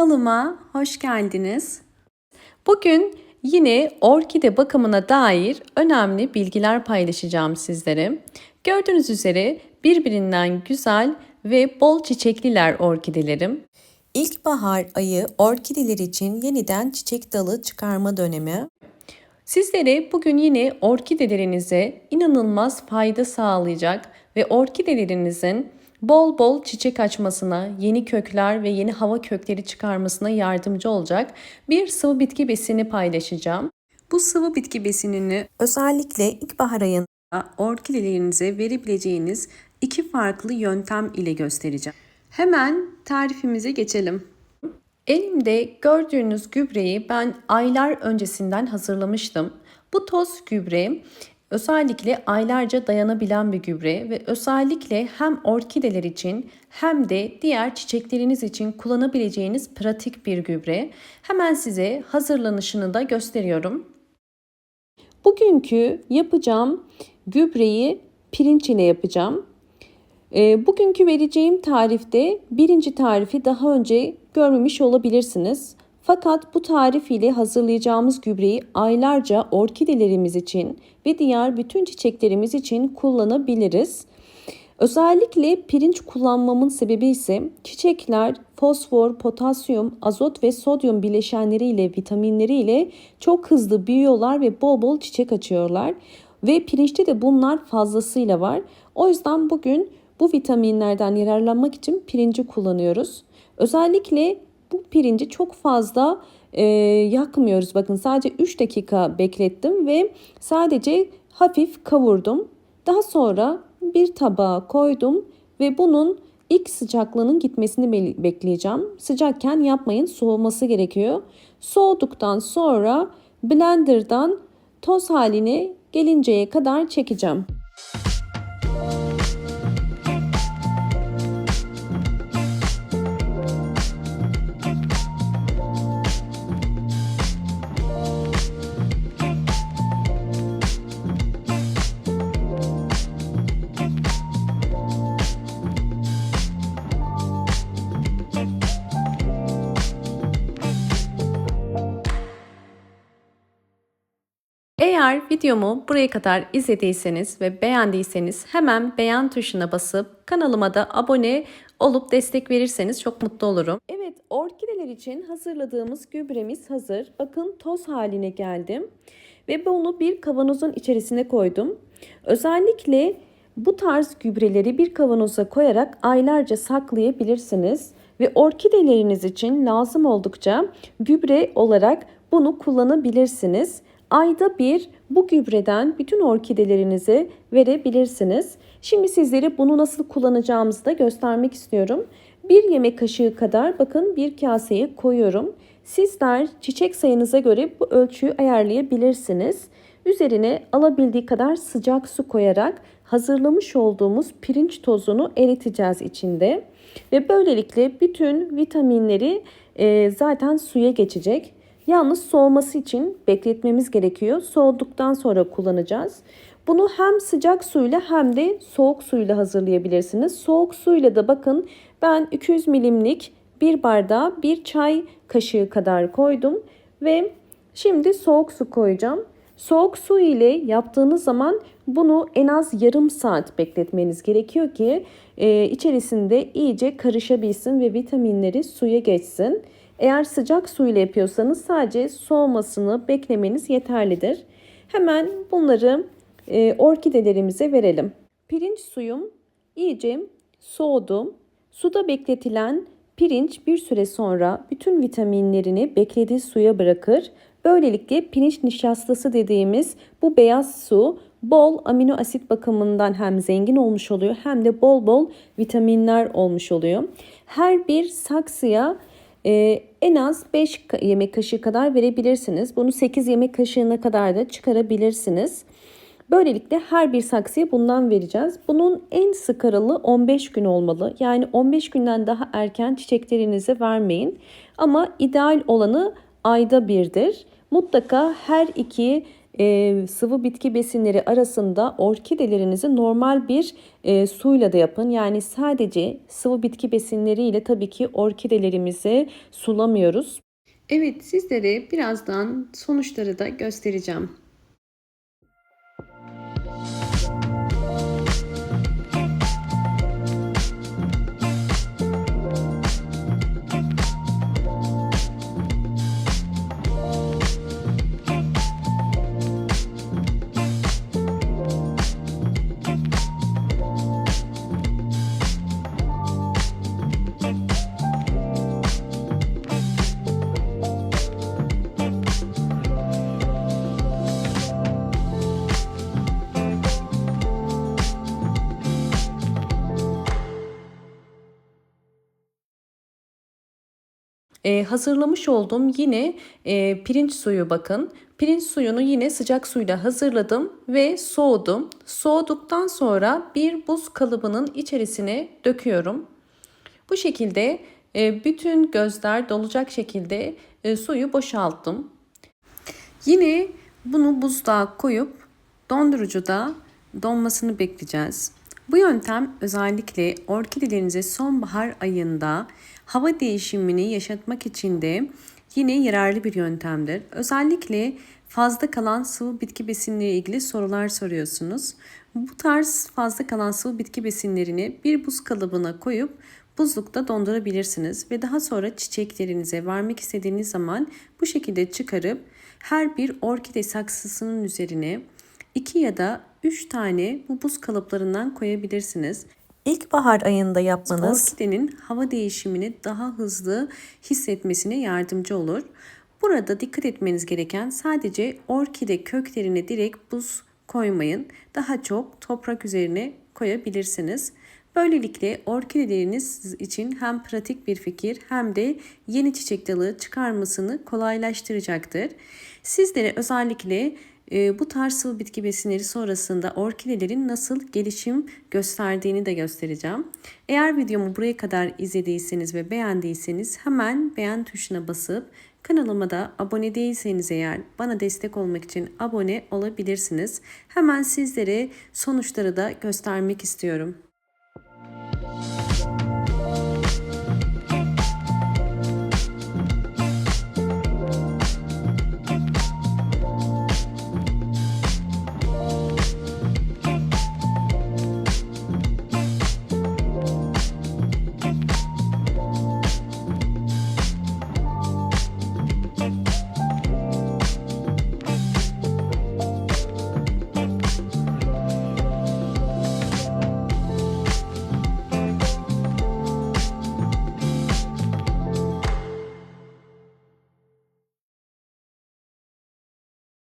Kanalıma hoş geldiniz. Bugün yine orkide bakımına dair önemli bilgiler paylaşacağım sizlere. Gördüğünüz üzere birbirinden güzel ve bol çiçekliler orkidelerim. İlkbahar ayı orkideler için yeniden çiçek dalı çıkarma dönemi. Sizlere bugün yine orkidelerinize inanılmaz fayda sağlayacak ve orkidelerinizin bol bol çiçek açmasına, yeni kökler ve yeni hava kökleri çıkarmasına yardımcı olacak bir sıvı bitki besini paylaşacağım. Bu sıvı bitki besinini özellikle ilkbahar ayında orkidelerinize verebileceğiniz iki farklı yöntem ile göstereceğim. Hemen tarifimize geçelim. Elimde gördüğünüz gübreyi ben aylar öncesinden hazırlamıştım. Bu toz gübre özellikle aylarca dayanabilen bir gübre ve özellikle hem orkideler için hem de diğer çiçekleriniz için kullanabileceğiniz pratik bir gübre. Hemen size hazırlanışını da gösteriyorum. Bugünkü yapacağım gübreyi pirinç ile yapacağım. Bugünkü vereceğim tarifte birinci tarifi daha önce görmemiş olabilirsiniz. Fakat bu tarif ile hazırlayacağımız gübreyi aylarca orkidelerimiz için ve diğer bütün çiçeklerimiz için kullanabiliriz. Özellikle pirinç kullanmamın sebebi ise çiçekler fosfor, potasyum, azot ve sodyum bileşenleriyle, vitaminleriyle çok hızlı büyüyorlar ve bol bol çiçek açıyorlar. Ve pirinçte de bunlar fazlasıyla var. O yüzden bugün bu vitaminlerden yararlanmak için pirinci kullanıyoruz. Özellikle bu pirinci çok fazla yakmıyoruz. Bakın sadece 3 dakika beklettim ve sadece hafif kavurdum. Daha sonra bir tabağa koydum ve bunun ilk sıcaklığının gitmesini bekleyeceğim. Sıcakken yapmayın, soğuması gerekiyor. Soğuduktan sonra blenderdan toz haline gelinceye kadar çekeceğim. Eğer videomu buraya kadar izlediyseniz ve beğendiyseniz hemen beğen tuşuna basıp kanalıma da abone olup destek verirseniz çok mutlu olurum. Evet, orkideler için hazırladığımız gübremiz hazır. Bakın toz haline geldim ve bunu bir kavanozun içerisine koydum. Özellikle bu tarz gübreleri bir kavanoza koyarak aylarca saklayabilirsiniz ve orkideleriniz için lazım oldukça gübre olarak bunu kullanabilirsiniz. Ayda bir bu gübreden bütün orkidelerinize verebilirsiniz. Şimdi sizlere bunu nasıl kullanacağımızı da göstermek istiyorum. Bir yemek kaşığı kadar bakın bir kaseye koyuyorum. Sizler çiçek sayınıza göre bu ölçüyü ayarlayabilirsiniz. Üzerine alabildiği kadar sıcak su koyarak hazırlamış olduğumuz pirinç tozunu eriteceğiz içinde. Ve böylelikle bütün vitaminleri zaten suya geçecek. Yalnız soğuması için bekletmemiz gerekiyor. Soğuduktan sonra kullanacağız. Bunu hem sıcak suyla hem de soğuk suyla hazırlayabilirsiniz. Soğuk suyla da bakın ben 200 milimlik bir bardağa bir çay kaşığı kadar koydum. Ve şimdi soğuk su koyacağım. Soğuk su ile yaptığınız zaman bunu en az yarım saat bekletmeniz gerekiyor ki içerisinde iyice karışabilsin ve vitaminleri suya geçsin. Eğer sıcak su ile yapıyorsanız sadece soğumasını beklemeniz yeterlidir. Hemen bunları orkidelerimize verelim. Pirinç suyum iyice soğudu. Suda bekletilen pirinç bir süre sonra bütün vitaminlerini beklediği suya bırakır. Böylelikle pirinç nişastası dediğimiz bu beyaz su bol amino asit bakımından hem zengin olmuş oluyor hem de bol bol vitaminler olmuş oluyor. Her bir saksıya en az 5 yemek kaşığı kadar verebilirsiniz. Bunu 8 yemek kaşığına kadar da çıkarabilirsiniz. Böylelikle her bir saksıya bundan vereceğiz. Bunun en sık aralığı 15 gün olmalı. Yani 15 günden daha erken çiçeklerinize vermeyin. Ama ideal olanı ayda birdir. Mutlaka her iki sıvı bitki besinleri arasında orkidelerinizi normal bir suyla da yapın. Yani sadece sıvı bitki besinleriyle tabii ki orkidelerimizi sulamıyoruz. Evet, sizlere birazdan sonuçları da göstereceğim. Hazırlamış olduğum yine pirinç suyu bakın. Pirinç suyunu yine sıcak suyla hazırladım ve soğudum. Soğuduktan sonra bir buz kalıbının içerisine döküyorum. Bu şekilde bütün gözler dolacak şekilde suyu boşalttım. Yine bunu buzluğa koyup dondurucuda donmasını bekleyeceğiz. Bu yöntem özellikle orkidelerinize sonbahar ayında hava değişimini yaşatmak için de yine yararlı bir yöntemdir. Özellikle fazla kalan sıvı bitki besinleri ilgili sorular soruyorsunuz. Bu tarz fazla kalan sıvı bitki besinlerini bir buz kalıbına koyup buzlukta dondurabilirsiniz ve daha sonra çiçeklerinize vermek istediğiniz zaman bu şekilde çıkarıp her bir orkide saksısının üzerine 2 ya da 3 tane bu buz kalıplarından koyabilirsiniz. İlkbahar ayında yapmanız orkidenin hava değişimini daha hızlı hissetmesine yardımcı olur. Burada dikkat etmeniz gereken sadece orkide köklerine direkt buz koymayın. Daha çok toprak üzerine koyabilirsiniz. Böylelikle orkideleriniz için hem pratik bir fikir hem de yeni çiçek dalı çıkarmasını kolaylaştıracaktır. Sizlere özellikle bu tarz sıvı bitki besinleri sonrasında orkidelerin nasıl gelişim gösterdiğini de göstereceğim. Eğer videomu buraya kadar izlediyseniz ve beğendiyseniz hemen beğen tuşuna basıp kanalıma da abone değilseniz eğer bana destek olmak için abone olabilirsiniz. Hemen sizlere sonuçları da göstermek istiyorum.